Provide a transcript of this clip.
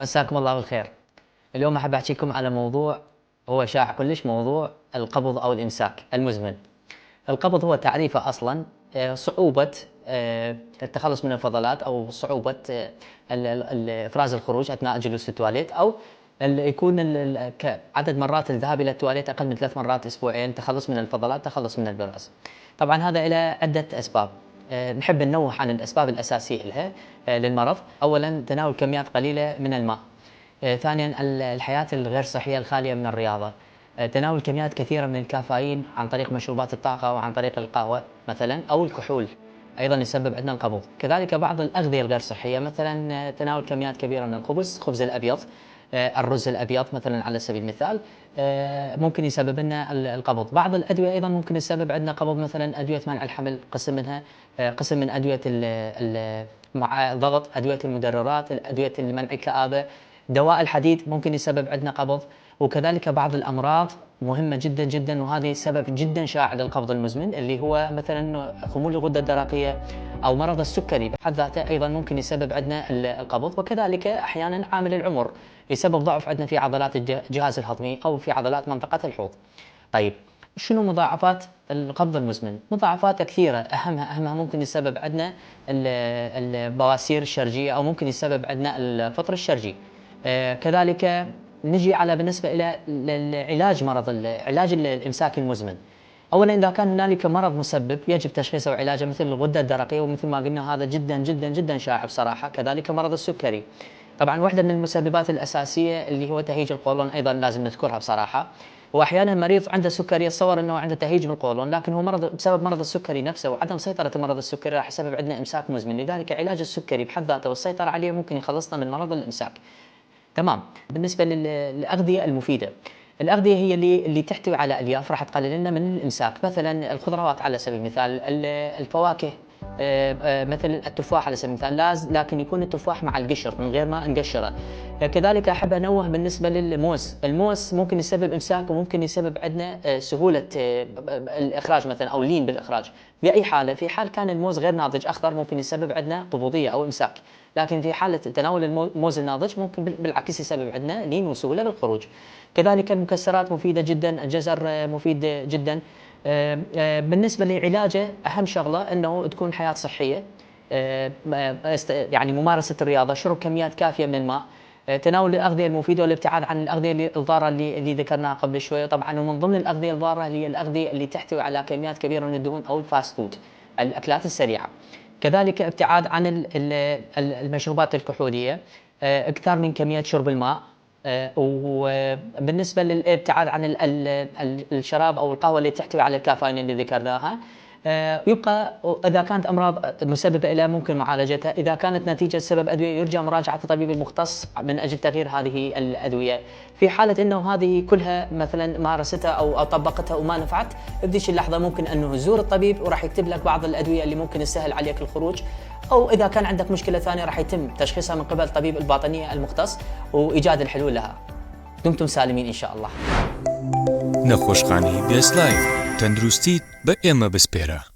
مساكم الله بالخير. اليوم أحب أحكيكم على موضوع هو شائع كلش، موضوع القبض أو الإمساك المزمن. القبض هو تعريفه أصلا صعوبة التخلص من الفضلات، أو صعوبة إفراز الخروج أثناء الجلوس في التواليت، أو يكون عدد مرات الذهاب إلى التواليت أقل من 3 مرات أسبوعيا، تخلص من الفضلات، تخلص من البراز. طبعا هذا إلى عدة أسباب. نحب ننوه عن الأسباب الأساسية لها للمرض. أولا تناول كميات قليلة من الماء. ثانيا الحياة الغير صحية الخالية من الرياضة. تناول كميات كثيرة من الكافيين عن طريق مشروبات الطاقة وعن طريق القهوة مثلا، أو الكحول أيضا يسبب عندنا القبض. كذلك بعض الأغذية الغير صحية، مثلا تناول كميات كبيرة من الخبز الأبيض، الرز الأبيض مثلا على سبيل المثال، ممكن يسبب لنا القبض. بعض الأدوية أيضا ممكن يسبب عندنا قبض، مثلا أدوية منع الحمل قسم منها، قسم من أدوية مع ضغط، أدوية المدررات، أدوية منع الكآبة، دواء الحديد ممكن يسبب عندنا قبض. وكذلك بعض الأمراض مهمة جدا جدا، وهذه سبب جدا شائع للقبض المزمن، اللي هو مثلا خمول الغدة الدرقية أو مرض السكري بحد ذاته أيضا ممكن يسبب عندنا القبض. وكذلك أحيانا عامل العمر يسبب ضعف عندنا في عضلات الجهاز الهضمي أو في عضلات منطقة الحوض. طيب، شنو مضاعفات القبض المزمن؟ مضاعفات كثيرة، أهمها ممكن يسبب عندنا البواسير الشرجية، أو ممكن يسبب عندنا الفطر الشرجي. كذلك نجي على بالنسبة إلى العلاج، علاج الإمساك المزمن. أولا إذا كان هنالك مرض مسبب يجب تشخيصه وعلاجه، مثل الغدة الدرقية، ومثل ما قلنا هذا جدا جدا جدا شائع بصراحة. كذلك مرض السكري. طبعا واحدة من المسببات الأساسية اللي هو تهيج القولون، أيضا لازم نذكرها بصراحة. وأحيانا مريض عنده سكري يتصور أنه عنده تهيج بالقولون، لكن هو بسبب مرض السكري نفسه وعدم سيطرة مرض السكري راح يسبب عندنا إمساك مزمن. لذلك علاج السكري بحد ذاته والسيطرة عليه ممكن يخلصنا من مرض الإمساك. تمام. بالنسبة للأغذية المفيدة، الأغذية هي اللي تحتوي على ألياف راح تقلل لنا من الإمساك، مثلا الخضروات على سبيل المثال، الفواكه، مثل التفاح على سبيل المثال، لكن يكون التفاح مع القشر من غير ما نقشره. كذلك أحب أنوه بالنسبة للموز. الموز ممكن يسبب إمساك، وممكن يسبب عندنا سهولة الإخراج مثلا، أو لين بالإخراج. بأي حالة، في حال كان الموز غير ناضج أخضر ممكن يسبب عندنا قبضية أو إمساك، لكن في حالة تناول الموز الناضج ممكن بالعكس يسبب عندنا لين وسهولة بالخروج. كذلك المكسرات مفيدة جدا، الجزر مفيد جدا. بالنسبة لعلاجه أهم شغلة أنه تكون حياة صحية، يعني ممارسة الرياضة، شرب كميات كافية من الماء، تناول الأغذية المفيدة والابتعاد عن الأغذية الضارة اللي ذكرناها قبل شوية. طبعا ومن ضمن الأغذية الضارة هي الأغذية اللي تحتوي على كميات كبيرة من الدهون أو الفاست فود، الأكلات السريعة. كذلك ابتعاد عن المشروبات الكحولية، اكثر من كمية شرب الماء. وبالنسبة للابتعاد عن الشراب أو القهوة اللي تحتوي على الكافيين اللي ذكرناها. يبقى إذا كانت أمراض مسببة إلى ممكن معالجتها، إذا كانت نتيجة سبب أدوية يرجى مراجعة الطبيب المختص من أجل تغيير هذه الأدوية. في حالة أنه هذه كلها مثلا مارستها أو طبقتها وما نفعت، بذيك اللحظة ممكن أنه تزور الطبيب وراح يكتب لك بعض الأدوية اللي ممكن يسهل عليك الخروج، أو إذا كان عندك مشكلة ثانية راح يتم تشخيصها من قبل طبيب الباطنية المختص وإيجاد الحلول لها. دمتم سالمين إن شاء الله. نەخۆشخانەی بێست لایف تەندروستیت بە ئێمە بسپێرە.